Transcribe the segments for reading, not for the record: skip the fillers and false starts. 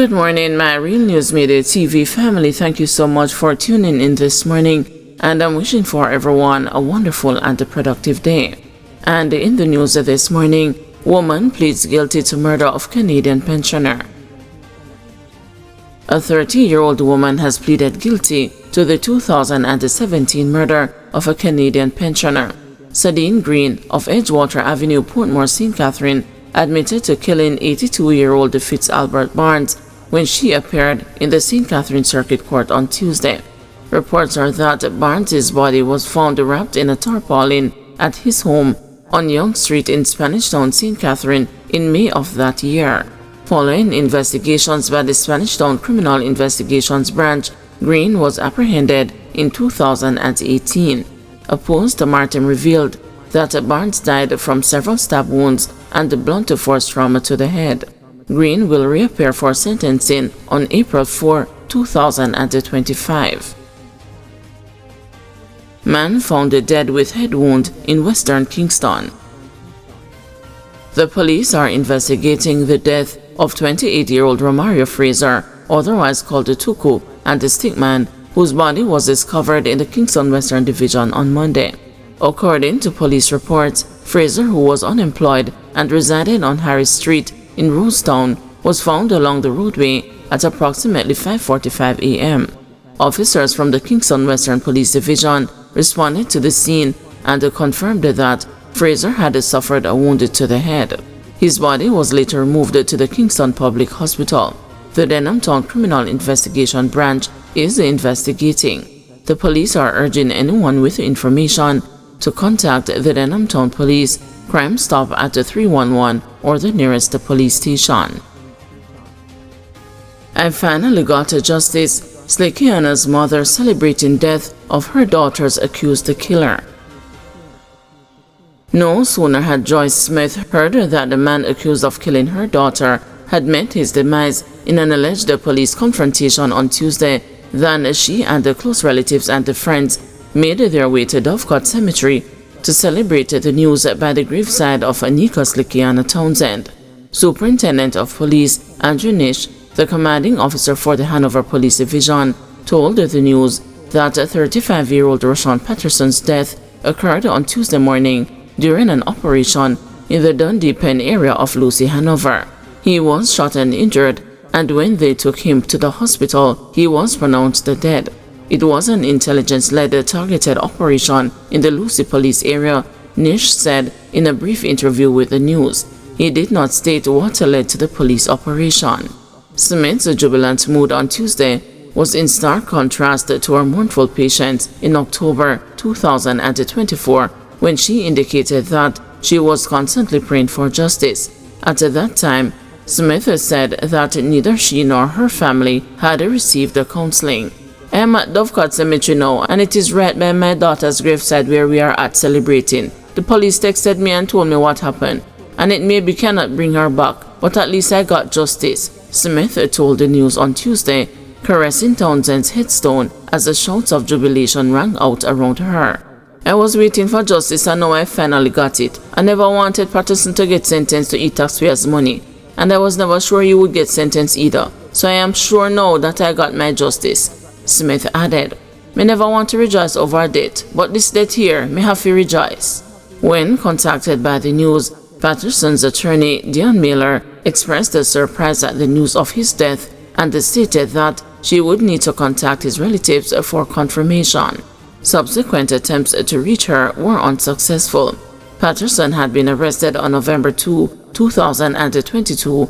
Good morning, my Real News Media TV family. Thank you so much for tuning in this morning, and I'm wishing for everyone a wonderful and a productive day. And in the news of this morning, woman pleads guilty to murder of Canadian pensioner. A 30-year-old woman has pleaded guilty to the 2017 murder of a Canadian pensioner. Sadine Green of Edgewater Avenue, Portmore, St. Catherine, admitted to killing 82-year-old Fitz Albert Barnes when she appeared in the St. Catherine Circuit Court on Tuesday. Reports are that Barnes' body was found wrapped in a tarpaulin at his home on Yonge Street in Spanish Town, St. Catherine, in May of that year. Following investigations by the Spanish Town Criminal Investigations Branch, Green was apprehended in 2018. A post-mortem revealed that Barnes died from several stab wounds and blunt force trauma to the head. Green will reappear for sentencing on April 4, 2025. Man found dead with head wound in Western Kingston. The police are investigating the death of 28-year-old Romario Fraser, otherwise called the Tuku, and the Stickman, whose body was discovered in the Kingston Western Division on Monday. According to police reports, Fraser, who was unemployed and resided on Harris Street in Rosetown, was found along the roadway at approximately 5:45 a.m. Officers from the Kingston Western Police Division responded to the scene and confirmed that Fraser had suffered a wound to the head. His body was later removed to the Kingston Public Hospital. The Denham Town Criminal Investigation Branch is investigating. The police are urging anyone with information to contact the Denham Town Police Crime Stop at 311 or the nearest police station. I finally got justice. Slickianna's mother celebrating death of her daughter's accused killer. No sooner had Joyce Smith heard that the man accused of killing her daughter had met his demise in an alleged police confrontation on Tuesday than she and the close relatives and friends made their way to Dovecot Cemetery to celebrate the news by the graveside of Anika Slickianna Townsend. Superintendent of Police Andrew Nish, the commanding officer for the Hanover Police Division, told the news that 35-year-old Roshan Patterson's death occurred on Tuesday morning during an operation in the Dundee Pen area of Lucy, Hanover. He was shot and injured, and when they took him to the hospital, he was pronounced dead. It was an intelligence-led targeted operation in the Lucy police area, Nish said in a brief interview with the news. He did not state what led to the police operation. Smith's jubilant mood on Tuesday was in stark contrast to her mournful patience in October 2024, when she indicated that she was constantly praying for justice. At that time, Smith said that neither she nor her family had received the counseling. I am at Dovecot Cemetery now, and it is right by my daughter's graveside where we are at celebrating. The police texted me and told me what happened, and it maybe cannot bring her back, but at least I got justice, Smith told the news on Tuesday, caressing Townsend's headstone as the shouts of jubilation rang out around her. I was waiting for justice and now I finally got it. I never wanted Patterson to get sentenced to eat taxpayers' money, and I was never sure you would get sentenced either, so I am sure now that I got my justice, Smith added. Me never want to rejoice over a death, but this death here, me have to rejoice. When contacted by the news, Patterson's attorney, Dion Miller, expressed a surprise at the news of his death and stated that she would need to contact his relatives for confirmation. Subsequent attempts to reach her were unsuccessful. Patterson had been arrested on November 2, 2022,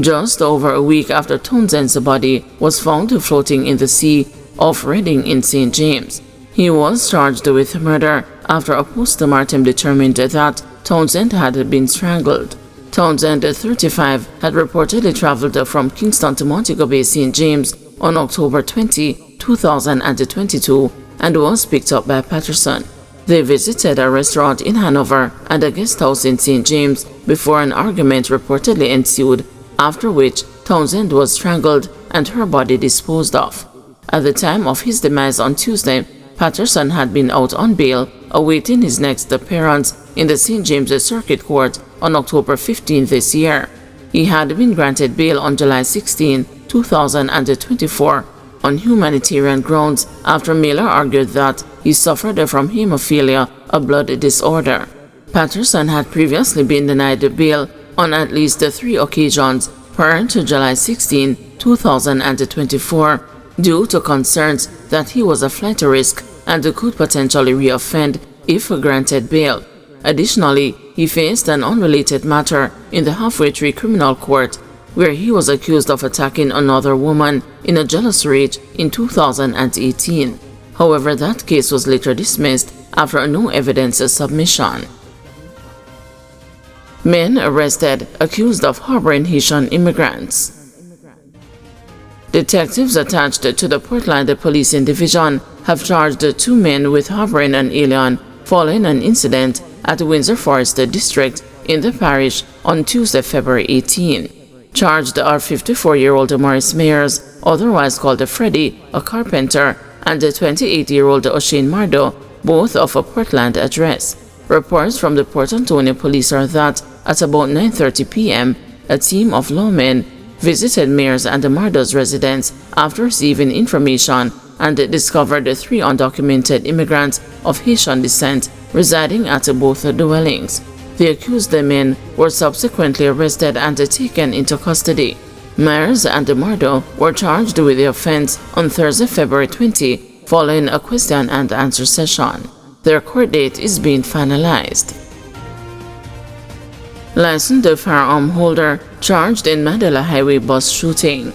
just over a week after Townsend's body was found floating in the sea off Reading in St. James. He was charged with murder after a post-mortem determined that Townsend had been strangled. Townsend, 35, had reportedly traveled from Kingston to Montego Bay, St. James on October 20, 2022 and was picked up by Patterson. They visited a restaurant in Hanover and a guest house in St. James before an argument reportedly ensued, after which Townsend was strangled and her body disposed of. At the time of his demise on Tuesday, Patterson had been out on bail, awaiting his next appearance in the St. James's Circuit Court on October 15 this year. He had been granted bail on July 16, 2024, on humanitarian grounds after Miller argued that he suffered from hemophilia, a blood disorder. Patterson had previously been denied bail on at least 3 occasions prior to July 16, 2024, due to concerns that he was a flight risk and could potentially reoffend if granted bail. Additionally, he faced an unrelated matter in the Halfway Tree Criminal Court, where he was accused of attacking another woman in a jealous rage in 2018. However, that case was later dismissed after a no evidence submission. Men arrested accused of harboring Haitian immigrants. Detectives attached to the Portland Policing Division have charged 2 men with harboring an alien following an incident at Windsor Forest District in the parish on Tuesday, February 18. Charged are 54-year-old Maurice Mayers, otherwise called Freddie, a carpenter, and 28-year-old O'Shane Mardo, both of a Portland address. Reports from the Port Antonio police are that at about 9:30 p.m., a team of lawmen visited Mayers and Mardo's residence after receiving information and discovered 3 undocumented immigrants of Haitian descent residing at both dwellings. The accused men were subsequently arrested and taken into custody. Myers and Mardo were charged with the offense on Thursday, February 20, following a question and answer session. Their court date is being finalized. Licensed firearm holder charged in Mandela Highway bus shooting.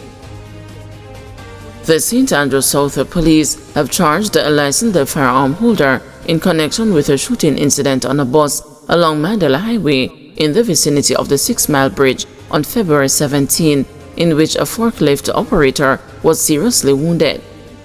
The St. Andrew South Police have charged a licensed firearm holder in connection with a shooting incident on a bus along Mandela Highway in the vicinity of the 6 Mile Bridge on February 17, in which a forklift operator was seriously wounded.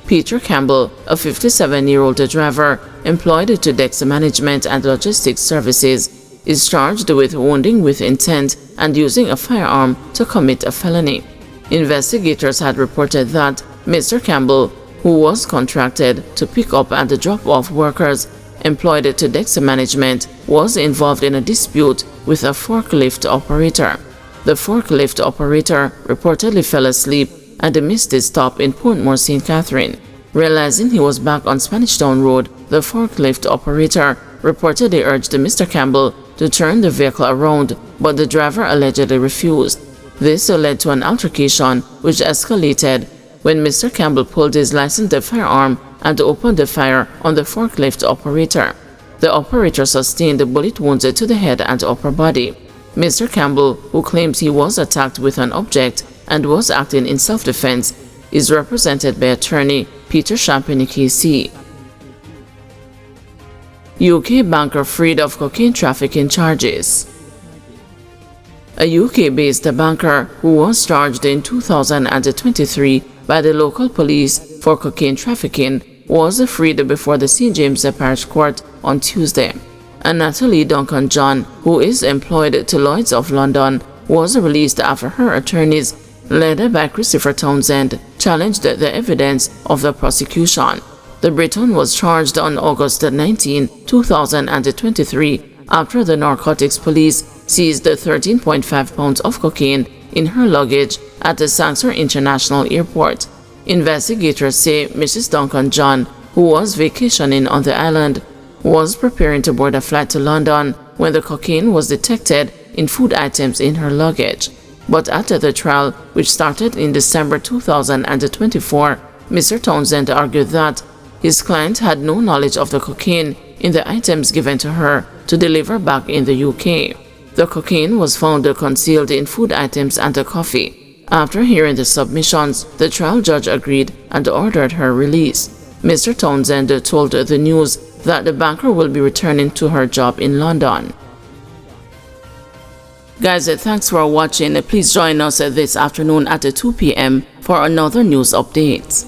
Peter Campbell, a 57-year-old driver employed to Dex Management and Logistics Services, is charged with wounding with intent and using a firearm to commit a felony. Investigators had reported that Mr. Campbell, who was contracted to pick up and drop off workers employed to Dex Management, was involved in a dispute with a forklift operator. The forklift operator reportedly fell asleep and missed his stop in Portmore, St. Catherine. Realizing he was back on Spanish Town Road, the forklift operator reportedly urged Mr. Campbell to turn the vehicle around, but the driver allegedly refused. This led to an altercation which escalated when Mr. Campbell pulled his licensed firearm and opened the fire on the forklift operator. The operator sustained bullet wounds to the head and upper body. Mr. Campbell, who claims he was attacked with an object and was acting in self-defense, is represented by attorney Peter Champagne KC. UK banker freed of cocaine trafficking charges. A UK-based banker who was charged in 2023 by the local police for cocaine trafficking was freed before the St. James Parish Court on Tuesday. And Natalie Duncan John, who is employed to Lloyds of London, was released after her attorneys, led by Christopher Townsend, challenged the evidence of the prosecution. The Briton was charged on August 19, 2023, after the narcotics police seized 13.5 pounds of cocaine in her luggage at the Sangsor International Airport. Investigators say Mrs. Duncan John, who was vacationing on the island, was preparing to board a flight to London when the cocaine was detected in food items in her luggage. But after the trial, which started in December 2024, Mr. Townsend argued that his client had no knowledge of the cocaine in the items given to her to deliver back in the UK. The cocaine was found concealed in food items and coffee. After hearing the submissions, the trial judge agreed and ordered her release. Mr. Townsend told the news that the banker will be returning to her job in London. Guys, thanks for watching. Please join us this afternoon at 2 p.m. for another news update.